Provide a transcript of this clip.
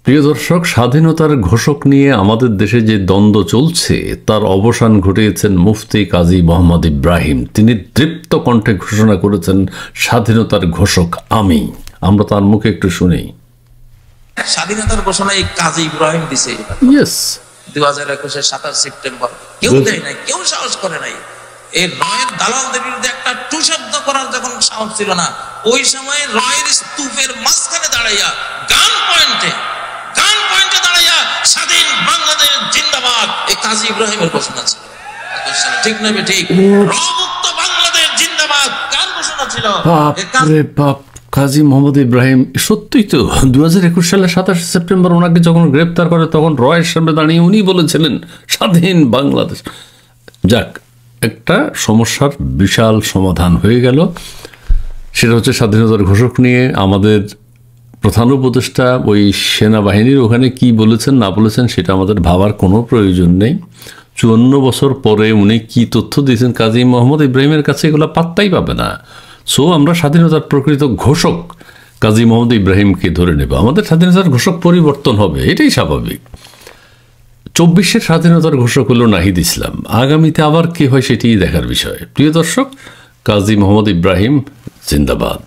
প্রিয় দর্শক, স্বাধীনতার ঘোষক নিয়ে আমাদের দেশে যে দ্বন্দ্ব চলছে তার অবসান ঘটিয়েছেন মুফতি কাজী মোহাম্মদ ইব্রাহিম। তিনি তৃপ্ত কণ্ঠে ঘোষণা করেছেন, স্বাধীনতার ঘোষক আমি। আমরা তার মুখে একটু শুনি। স্বাধীনতার ঘোষণা এই কাজী ইব্রাহিম দিছে। Yes, 2021 27 September. কেউ দেয় নাই, কেউ সাহস করে নাই। এই রয়ের দালালদের বিরুদ্ধে একটা টু শব্দ করার যখন সাহস ছিল না, ওই সময় রয়ের স্তূপের মাঝখানে দাঁড়াইয়া গান পয়েন্টে দাঁড়াইয়া স্বাধীন বাংলাদেশ জিন্দাবাদ এই কাজী ইব্রাহিমের ঘোষণা ছিল। ঠিক নয় ঠিক? রমুক্ত বাংলাদেশ জিন্দাবাদ গান ঘোষণা ছিল। বাপরে বাপ, কাজী মোহাম্মদ ইব্রাহিম সত্যিই তো 2021 সালের 27 সেপ্টেম্বর ওনাকে যখন গ্রেপ্তার করে তখন রয়ের সামনে দাঁড়িয়ে উনি বলেছিলেন স্বাধীন বাংলাদেশ। যাক, একটা সমস্যার বিশাল সমাধান হয়ে গেল। সেটা হচ্ছে স্বাধীনতার ঘোষক নিয়ে আমাদের প্রধান উপদেষ্টা ওই সেনাবাহিনীর ওখানে কি বলেছেন না বলেছেন সেটা আমাদের ভাবার কোনো প্রয়োজন নেই। 54 বছর পরে উনি কি তথ্য দিয়েছেন কাজী মোহাম্মদ ইব্রাহিমের কাছে এগুলো পাত্তাই পাবে না। সো আমরা স্বাধীনতার প্রকৃত ঘোষক কাজী মোহাম্মদ ইব্রাহিমকে ধরে নেব। আমাদের স্বাধীনতার ঘোষক পরিবর্তন হবে, এটাই স্বাভাবিক। 24-এর স্বাধীনতার ঘোষক হলো নাহিদ ইসলাম, আগামীতে আবার কি হয় সেটিই দেখার বিষয়। প্রিয় দর্শক, কাজী মোহাম্মদ ইব্রাহিম জিন্দাবাদ।